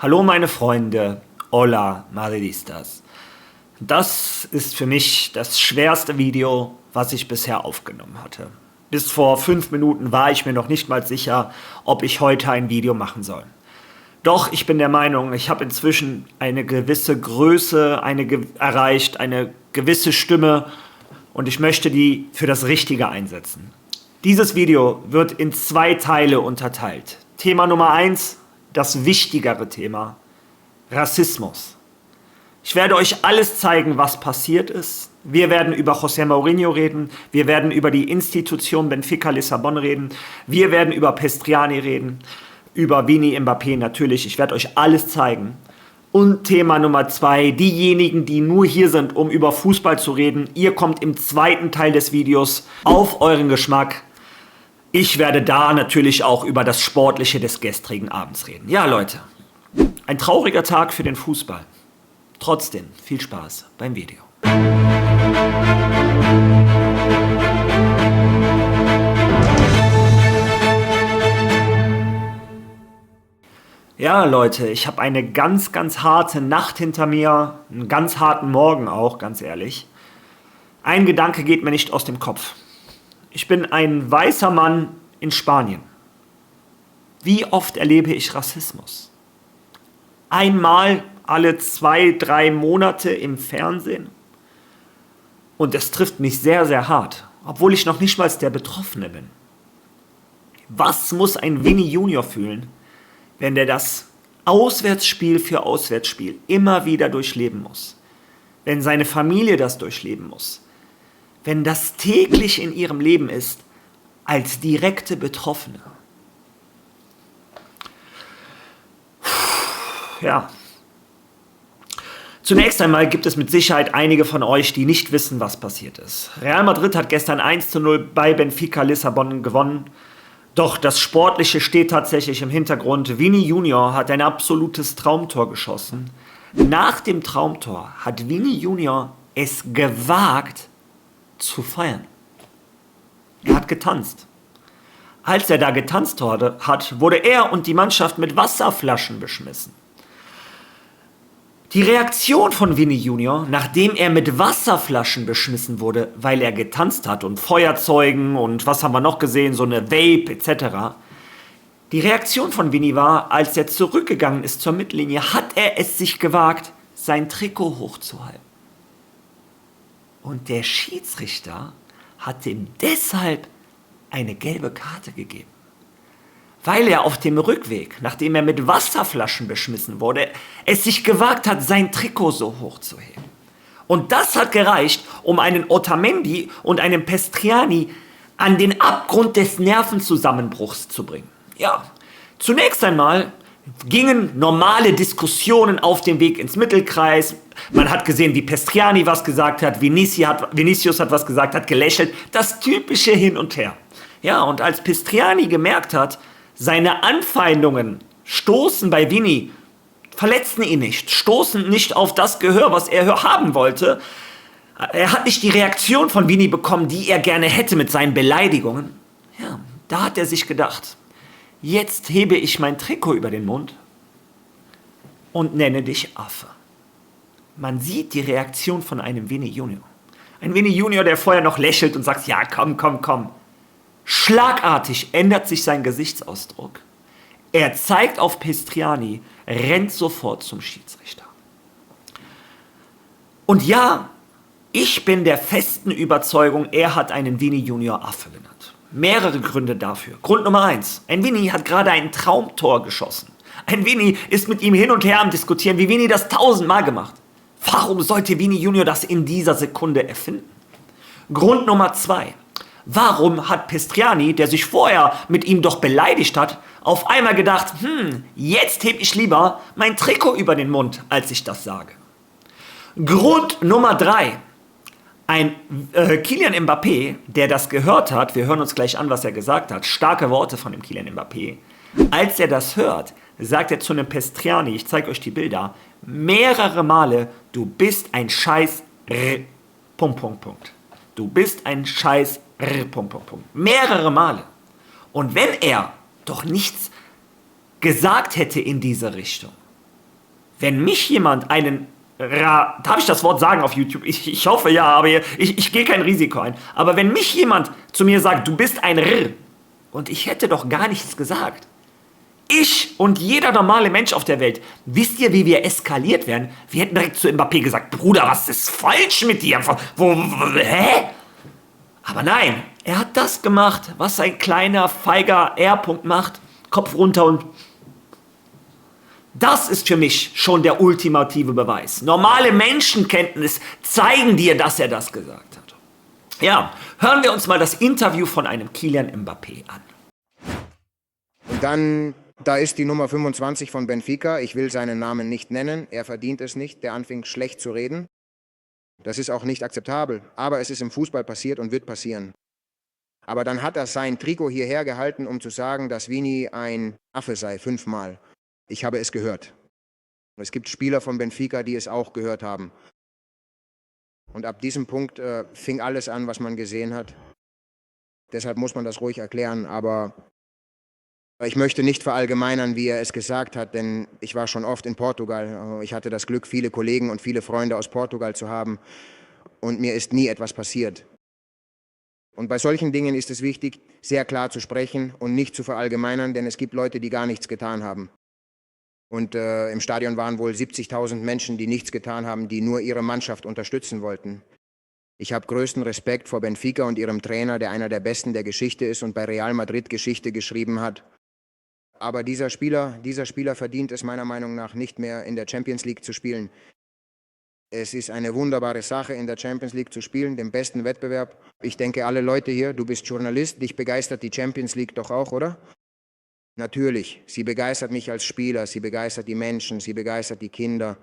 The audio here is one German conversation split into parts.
Hallo meine Freunde, hola Madridistas. Das ist für mich das schwerste Video, was ich bisher aufgenommen hatte. Bis vor 5 Minuten war ich mir noch nicht mal sicher, ob ich heute ein Video machen soll. Doch ich bin der Meinung, ich habe inzwischen eine gewisse Größe erreicht, eine gewisse Stimme und ich möchte die für das Richtige einsetzen. Dieses Video wird in 2 Teile unterteilt. Thema Nummer 1, das wichtigere Thema, Rassismus. Ich werde euch alles zeigen, was passiert ist. Wir werden über José Mourinho reden, wir werden über die Institution Benfica Lissabon reden, wir werden über Pestriani reden, über Vini Mbappé natürlich, ich werde euch alles zeigen. Und Thema Nummer 2, diejenigen, die nur hier sind, um über Fußball zu reden, ihr kommt im 2. Teil des Videos auf euren Geschmack. Ich werde da natürlich auch über das Sportliche des gestrigen Abends reden. Ja, Leute, ein trauriger Tag für den Fußball. Trotzdem, viel Spaß beim Video. Ja, Leute, ich habe eine ganz harte Nacht hinter mir, einen ganz harten Morgen auch, ganz ehrlich. Ein Gedanke geht mir nicht aus dem Kopf. Ich bin ein weißer Mann in Spanien. Wie oft erlebe ich Rassismus? Einmal alle 2, 3 Monate im Fernsehen. Und es trifft mich sehr hart, obwohl ich noch nicht mal der Betroffene bin. Was muss ein Vini Junior fühlen, wenn der das Auswärtsspiel für Auswärtsspiel immer wieder durchleben muss? Wenn seine Familie das durchleben muss? Wenn das täglich in ihrem Leben ist, als direkte Betroffene. Ja. Zunächst einmal gibt es mit Sicherheit einige von euch, die nicht wissen, was passiert ist. Real Madrid hat gestern 1:0 bei Benfica Lissabon gewonnen. Doch das Sportliche steht tatsächlich im Hintergrund. Vini Junior hat ein absolutes Traumtor geschossen. Nach dem Traumtor hat Vini Junior es gewagt, zu feiern. Er hat getanzt. Als er da getanzt hat, wurde er und die Mannschaft mit Wasserflaschen beschmissen. Die Reaktion von Vini Junior, nachdem er mit Wasserflaschen beschmissen wurde, weil er getanzt hat und Feuerzeugen und was haben wir noch gesehen, so eine Vape etc. Die Reaktion von Vini war, als er zurückgegangen ist zur Mittellinie, hat er es sich gewagt, sein Trikot hochzuhalten. Und der Schiedsrichter hat ihm deshalb eine gelbe Karte gegeben. Weil er auf dem Rückweg, nachdem er mit Wasserflaschen beschmissen wurde, es sich gewagt hat, sein Trikot so hoch zu heben. Und das hat gereicht, um einen Otamendi und einen Pestriani an den Abgrund des Nervenzusammenbruchs zu bringen. Ja, zunächst einmal gingen normale Diskussionen auf dem Weg ins Mittelkreis. Man hat gesehen, wie Pestriani was gesagt hat, Vinicius hat was gesagt, hat gelächelt. Das typische Hin und Her. Ja, und als Pestriani gemerkt hat, seine Anfeindungen stoßen bei Vini, verletzten ihn nicht, stoßen nicht auf das Gehör, was er haben wollte. Er hat nicht die Reaktion von Vini bekommen, die er gerne hätte mit seinen Beleidigungen. Ja, da hat er sich gedacht, jetzt hebe ich mein Trikot über den Mund und nenne dich Affe. Man sieht die Reaktion von einem Vini Junior. Ein Vini Junior, der vorher noch lächelt und sagt, ja komm. Schlagartig ändert sich sein Gesichtsausdruck. Er zeigt auf Pestriani, rennt sofort zum Schiedsrichter. Und ja, ich bin der festen Überzeugung, er hat einen Vini Junior Affe genannt. Mehrere Gründe dafür. Grund Nummer 1. Ein Vini hat gerade ein Traumtor geschossen. Ein Vini ist mit ihm hin und her am Diskutieren, wie Vini das 1000-mal gemacht. Warum sollte Vini Junior das in dieser Sekunde erfinden? Grund Nummer 2. Warum hat Pestriani, der sich vorher mit ihm doch beleidigt hat, auf einmal gedacht, jetzt heb ich lieber mein Trikot über den Mund, als ich das sage? Grund Nummer 3. Ein Kylian Mbappé, der das gehört hat, wir hören uns gleich an, was er gesagt hat, starke Worte von dem Kylian Mbappé. Als er das hört, sagt er zu einem Pestriani, ich zeige euch die Bilder, mehrere Male, du bist ein Scheiß... Du bist ein Scheiß... Mehrere Male. Und wenn er doch nichts gesagt hätte in diese Richtung, Wenn mich jemand darf ich das Wort sagen auf YouTube? Ich hoffe ja, aber ich gehe kein Risiko ein. Aber wenn mich jemand zu mir sagt, du bist ein R, und ich hätte doch gar nichts gesagt. Ich und jeder normale Mensch auf der Welt, wisst ihr, wie wir eskaliert werden? Wir hätten direkt zu Mbappé gesagt, Bruder, was ist falsch mit dir? Hä? Aber nein, er hat das gemacht, was ein kleiner, feiger R-Punkt macht. Kopf runter und... Das ist für mich schon der ultimative Beweis. Normale Menschenkenntnis zeigen dir, dass er das gesagt hat. Ja, hören wir uns mal das Interview von einem Kylian Mbappé an. Und dann, da ist die Nummer 25 von Benfica. Ich will seinen Namen nicht nennen. Er verdient es nicht. Der anfing schlecht zu reden. Das ist auch nicht akzeptabel. Aber es ist im Fußball passiert und wird passieren. Aber dann hat er sein Trikot hierher gehalten, um zu sagen, dass Vini ein Affe sei, 5-mal. Ich habe es gehört. Es gibt Spieler von Benfica, die es auch gehört haben. Und ab diesem Punkt fing alles an, was man gesehen hat. Deshalb muss man das ruhig erklären, aber ich möchte nicht verallgemeinern, wie er es gesagt hat, denn ich war schon oft in Portugal. Ich hatte das Glück, viele Kollegen und viele Freunde aus Portugal zu haben und mir ist nie etwas passiert. Und bei solchen Dingen ist es wichtig, sehr klar zu sprechen und nicht zu verallgemeinern, denn es gibt Leute, die gar nichts getan haben. Und im Stadion waren wohl 70.000 Menschen, die nichts getan haben, die nur ihre Mannschaft unterstützen wollten. Ich habe größten Respekt vor Benfica und ihrem Trainer, der einer der Besten der Geschichte ist und bei Real Madrid Geschichte geschrieben hat. Aber dieser Spieler verdient es meiner Meinung nach nicht mehr in der Champions League zu spielen. Es ist eine wunderbare Sache, in der Champions League zu spielen, dem besten Wettbewerb. Ich denke, alle Leute hier, du bist Journalist, dich begeistert die Champions League doch auch, oder? Natürlich, sie begeistert mich als Spieler, sie begeistert die Menschen, sie begeistert die Kinder.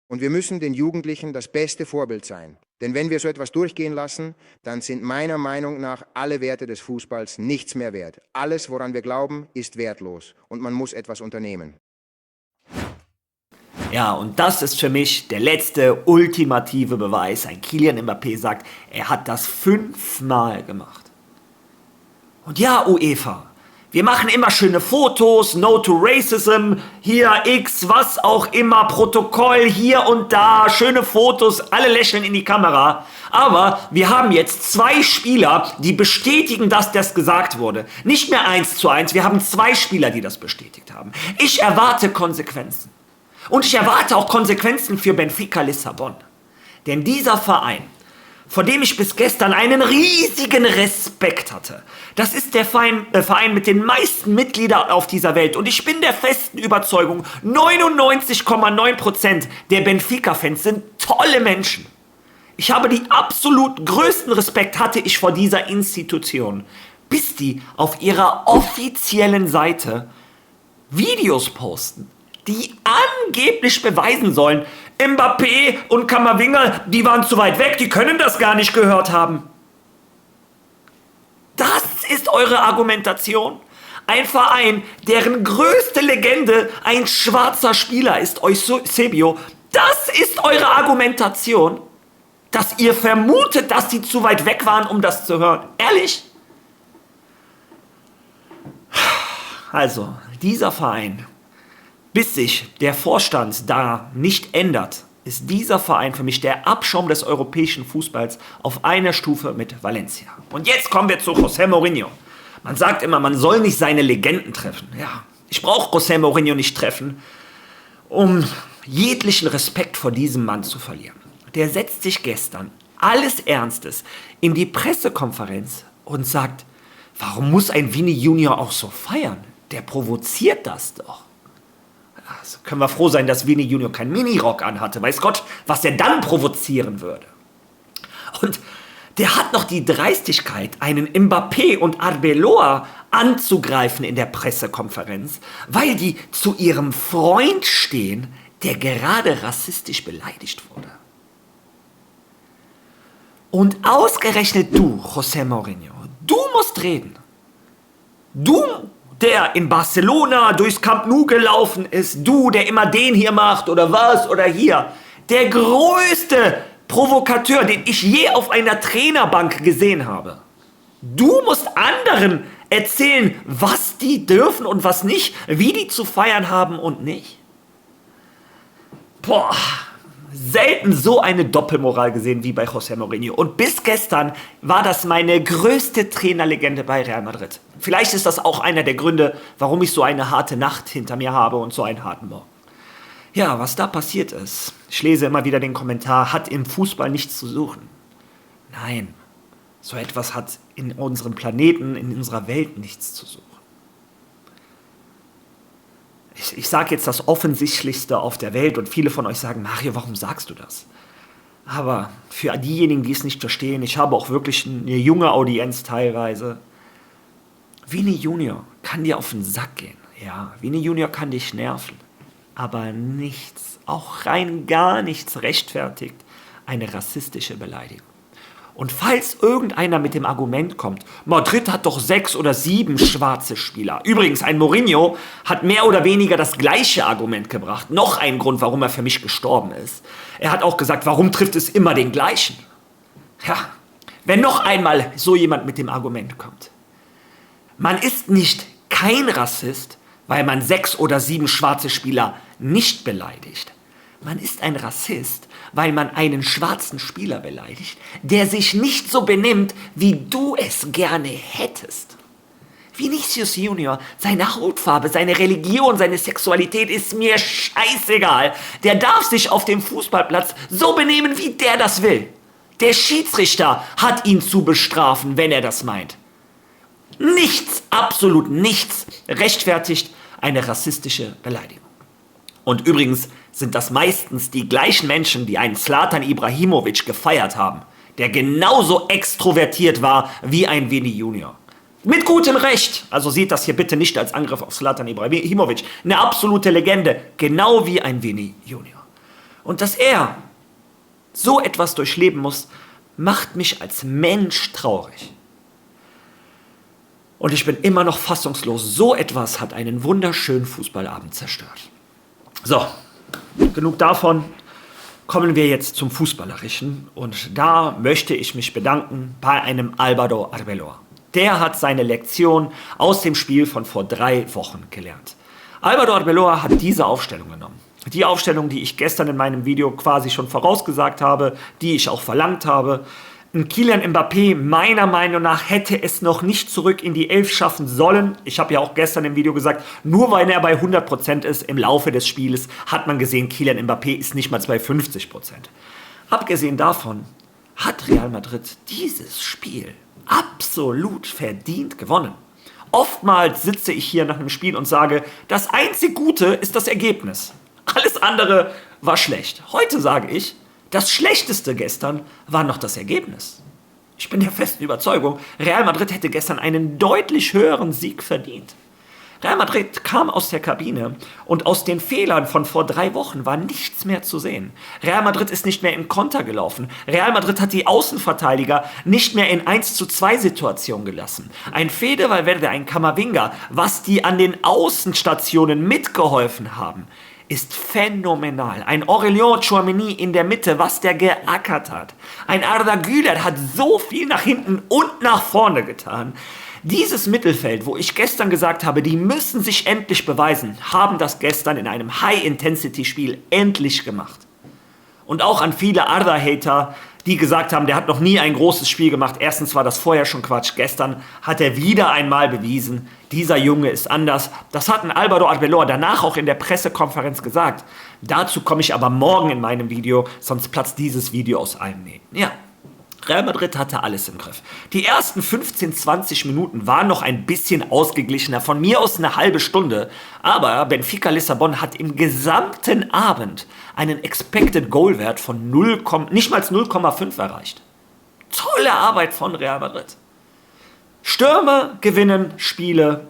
Und wir müssen den Jugendlichen das beste Vorbild sein. Denn wenn wir so etwas durchgehen lassen, dann sind meiner Meinung nach alle Werte des Fußballs nichts mehr wert. Alles, woran wir glauben, ist wertlos. Und man muss etwas unternehmen. Ja, und das ist für mich der letzte ultimative Beweis. Ein Kylian Mbappé sagt, er hat das 5-mal gemacht. Und ja, UEFA, wir machen immer schöne Fotos, No to Racism, hier X, was auch immer, Protokoll hier und da, schöne Fotos, alle lächeln in die Kamera. Aber wir haben jetzt 2 Spieler, die bestätigen, dass das gesagt wurde. Nicht mehr 1:1, wir haben 2 Spieler, die das bestätigt haben. Ich erwarte Konsequenzen. Und ich erwarte auch Konsequenzen für Benfica Lissabon. Denn dieser Verein, vor dem ich bis gestern einen riesigen Respekt hatte, das ist der Verein mit den meisten Mitgliedern auf dieser Welt. Und ich bin der festen Überzeugung, 99,9% der Benfica-Fans sind tolle Menschen. Ich habe die absolut größten Respekt hatte ich vor dieser Institution, bis die auf ihrer offiziellen Seite Videos posten, die angeblich beweisen sollen, Mbappé und Camavinga, die waren zu weit weg, die können das gar nicht gehört haben. Das ist eure Argumentation? Ein Verein, deren größte Legende ein schwarzer Spieler ist, Eusebio, das ist eure Argumentation? Dass ihr vermutet, dass die zu weit weg waren, um das zu hören? Ehrlich? Also, dieser Verein, bis sich der Vorstand da nicht ändert, ist dieser Verein für mich der Abschaum des europäischen Fußballs auf einer Stufe mit Valencia. Und jetzt kommen wir zu José Mourinho. Man sagt immer, man soll nicht seine Legenden treffen. Ja, ich brauche José Mourinho nicht treffen, um jeglichen Respekt vor diesem Mann zu verlieren. Der setzt sich gestern alles Ernstes in die Pressekonferenz und sagt, warum muss ein Vini Junior auch so feiern? Der provoziert das doch. Also können wir froh sein, dass Vini Junior keinen Minirock anhatte. Weiß Gott, was er dann provozieren würde. Und der hat noch die Dreistigkeit, einen Mbappé und Arbeloa anzugreifen in der Pressekonferenz, weil die zu ihrem Freund stehen, der gerade rassistisch beleidigt wurde. Und ausgerechnet du, José Mourinho, du musst reden. Du, der in Barcelona durchs Camp Nou gelaufen ist, du, der immer den hier macht oder was oder hier, der größte Provokateur, den ich je auf einer Trainerbank gesehen habe. Du musst anderen erzählen, was die dürfen und was nicht, wie die zu feiern haben und nicht. Boah, selten so eine Doppelmoral gesehen wie bei José Mourinho. Und bis gestern war das meine größte Trainerlegende bei Real Madrid. Vielleicht ist das auch einer der Gründe, warum ich so eine harte Nacht hinter mir habe und so einen harten Morgen. Ja, was da passiert ist, ich lese immer wieder den Kommentar, hat im Fußball nichts zu suchen. Nein, so etwas hat in unserem Planeten, in unserer Welt nichts zu suchen. Ich sage jetzt das Offensichtlichste auf der Welt und viele von euch sagen, Mario, warum sagst du das? Aber für diejenigen, die es nicht verstehen, ich habe auch wirklich eine junge Audienz teilweise. Vini Junior kann dir auf den Sack gehen. Ja, Vini Junior kann dich nerven. Aber nichts, auch rein gar nichts rechtfertigt eine rassistische Beleidigung. Und falls irgendeiner mit dem Argument kommt, Madrid hat doch 6 oder 7 schwarze Spieler. Übrigens, ein Mourinho hat mehr oder weniger das gleiche Argument gebracht. Noch ein Grund, warum er für mich gestorben ist. Er hat auch gesagt, warum trifft es immer den gleichen? Ja, wenn noch einmal so jemand mit dem Argument kommt. Man ist nicht kein Rassist, weil man 6 oder 7 schwarze Spieler nicht beleidigt. Man ist ein Rassist, weil man einen schwarzen Spieler beleidigt, der sich nicht so benimmt, wie du es gerne hättest. Vinicius Junior, seine Hautfarbe, seine Religion, seine Sexualität ist mir scheißegal. Der darf sich auf dem Fußballplatz so benehmen, wie der das will. Der Schiedsrichter hat ihn zu bestrafen, wenn er das meint. Nichts, absolut nichts rechtfertigt eine rassistische Beleidigung. Und übrigens sind das meistens die gleichen Menschen, die einen Zlatan Ibrahimovic gefeiert haben, der genauso extrovertiert war wie ein Vini Junior. Mit gutem Recht, also seht das hier bitte nicht als Angriff auf Zlatan Ibrahimovic, eine absolute Legende, genau wie ein Vini Junior. Und dass er so etwas durchleben muss, macht mich als Mensch traurig. Und ich bin immer noch fassungslos. So etwas hat einen wunderschönen Fußballabend zerstört. So, genug davon. Kommen wir jetzt zum Fußballerischen. Und da möchte ich mich bedanken bei einem Álvaro Arbeloa. Der hat seine Lektion aus dem Spiel von vor 3 Wochen gelernt. Álvaro Arbeloa hat diese Aufstellung genommen. Die Aufstellung, die ich gestern in meinem Video quasi schon vorausgesagt habe, die ich auch verlangt habe. Ein Kylian Mbappé, meiner Meinung nach, hätte es noch nicht zurück in die 11 schaffen sollen. Ich habe ja auch gestern im Video gesagt, nur weil er bei 100% ist im Laufe des Spieles, hat man gesehen, Kylian Mbappé ist nicht mal bei 50%. Abgesehen davon hat Real Madrid dieses Spiel absolut verdient gewonnen. Oftmals sitze ich hier nach einem Spiel und sage, das einzig Gute ist das Ergebnis. Alles andere war schlecht. Heute sage ich, das Schlechteste gestern war noch das Ergebnis. Ich bin der festen Überzeugung, Real Madrid hätte gestern einen deutlich höheren Sieg verdient. Real Madrid kam aus der Kabine und aus den Fehlern von vor 3 Wochen war nichts mehr zu sehen. Real Madrid ist nicht mehr in Konter gelaufen. Real Madrid hat die Außenverteidiger nicht mehr in 1:2 Situationen gelassen. Ein Fede Valverde, ein Camavinga, was die an den Außenstationen mitgeholfen haben, ist phänomenal. Ein Aurélien Tchouaméni in der Mitte, was der geackert hat. Ein Arda Güler hat so viel nach hinten und nach vorne getan. Dieses Mittelfeld, wo ich gestern gesagt habe, die müssen sich endlich beweisen, haben das gestern in einem High-Intensity-Spiel endlich gemacht. Und auch an viele Arda-Hater, die gesagt haben, der hat noch nie ein großes Spiel gemacht. Erstens war das vorher schon Quatsch. Gestern hat er wieder einmal bewiesen, dieser Junge ist anders. Das hat ein Álvaro Arbeloa danach auch in der Pressekonferenz gesagt. Dazu komme ich aber morgen in meinem Video, sonst platzt dieses Video aus allen Nähten. Ja, Real Madrid hatte alles im Griff. Die ersten 15, 20 Minuten waren noch ein bisschen ausgeglichener, von mir aus eine halbe Stunde. Aber Benfica Lissabon hat im gesamten Abend einen Expected Goal Wert von nicht mal 0,5 erreicht. Tolle Arbeit von Real Madrid. Stürmer gewinnen Spiele,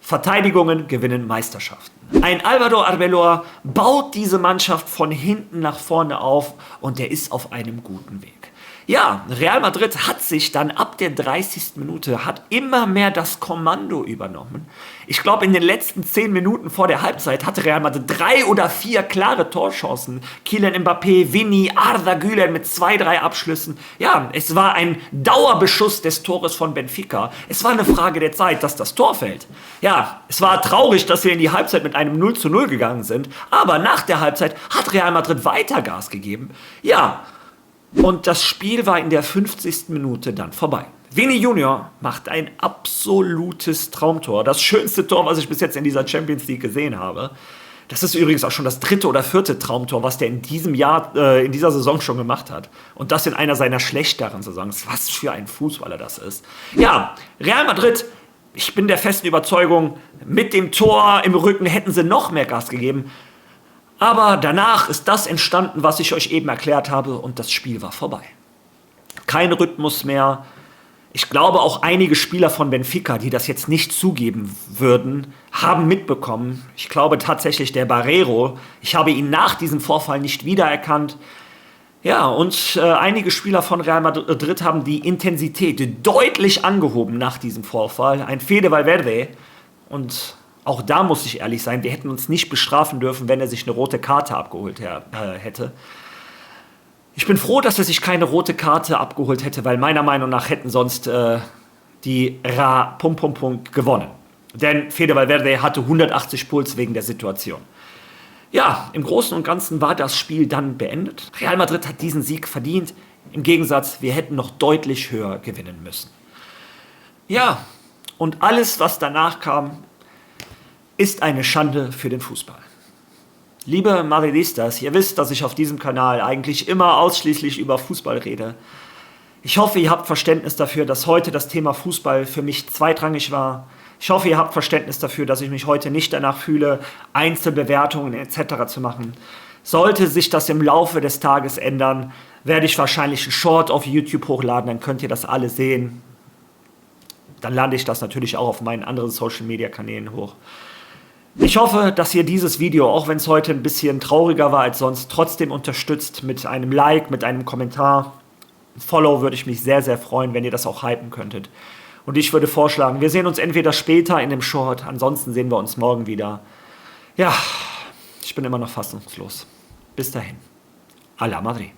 Verteidigungen gewinnen Meisterschaften. Ein Álvaro Arbeloa baut diese Mannschaft von hinten nach vorne auf und der ist auf einem guten Weg. Ja, Real Madrid hat sich dann ab der 30. Minute hat immer mehr das Kommando übernommen. Ich glaube, in den letzten 10 Minuten vor der Halbzeit hatte Real Madrid 3 oder 4 klare Torchancen. Kylian Mbappé, Vini, Arda Güler mit 2, 3 Abschlüssen. Ja, es war ein Dauerbeschuss des Tores von Benfica. Es war eine Frage der Zeit, dass das Tor fällt. Ja, es war traurig, dass wir in die Halbzeit mit einem 0:0 gegangen sind. Aber nach der Halbzeit hat Real Madrid weiter Gas gegeben. Ja, und das Spiel war in der 50. Minute dann vorbei. Vini Junior macht ein absolutes Traumtor. Das schönste Tor, was ich bis jetzt in dieser Champions League gesehen habe. Das ist übrigens auch schon das 3. oder 4. Traumtor, was der in diesem Jahr, in dieser Saison schon gemacht hat. Und das in einer seiner schlechteren Saisons. Was für ein Fußballer das ist. Ja, Real Madrid, ich bin der festen Überzeugung, mit dem Tor im Rücken hätten sie noch mehr Gas gegeben. Aber danach ist das entstanden, was ich euch eben erklärt habe, und das Spiel war vorbei. Kein Rhythmus mehr. Ich glaube, auch einige Spieler von Benfica, die das jetzt nicht zugeben würden, haben mitbekommen. Ich glaube tatsächlich der Barreiro. Ich habe ihn nach diesem Vorfall nicht wiedererkannt. Ja, und einige Spieler von Real Madrid haben die Intensität deutlich angehoben nach diesem Vorfall. Ein Fede Valverde. Und auch da muss ich ehrlich sein, wir hätten uns nicht bestrafen dürfen, wenn er sich eine rote Karte abgeholt hätte. Ich bin froh, dass er sich keine rote Karte abgeholt hätte, weil meiner Meinung nach hätten sonst die gewonnen. Denn Fede Valverde hatte 180 Puls wegen der Situation. Ja, im Großen und Ganzen war das Spiel dann beendet. Real Madrid hat diesen Sieg verdient. Im Gegensatz, wir hätten noch deutlich höher gewinnen müssen. Ja, und alles, was danach kam, ist eine Schande für den Fußball. Liebe Madridistas, ihr wisst, dass ich auf diesem Kanal eigentlich immer ausschließlich über Fußball rede. Ich hoffe, ihr habt Verständnis dafür, dass heute das Thema Fußball für mich zweitrangig war. Ich hoffe, ihr habt Verständnis dafür, dass ich mich heute nicht danach fühle, Einzelbewertungen etc. zu machen. Sollte sich das im Laufe des Tages ändern, werde ich wahrscheinlich einen Short auf YouTube hochladen, dann könnt ihr das alle sehen. Dann lade ich das natürlich auch auf meinen anderen Social-Media-Kanälen hoch. Ich hoffe, dass ihr dieses Video, auch wenn es heute ein bisschen trauriger war als sonst, trotzdem unterstützt mit einem Like, mit einem Kommentar. Ein Follow würde ich mich sehr, sehr freuen, wenn ihr das auch hypen könntet. Und ich würde vorschlagen, wir sehen uns entweder später in dem Short, ansonsten sehen wir uns morgen wieder. Ja, ich bin immer noch fassungslos. Bis dahin. A la Madrid.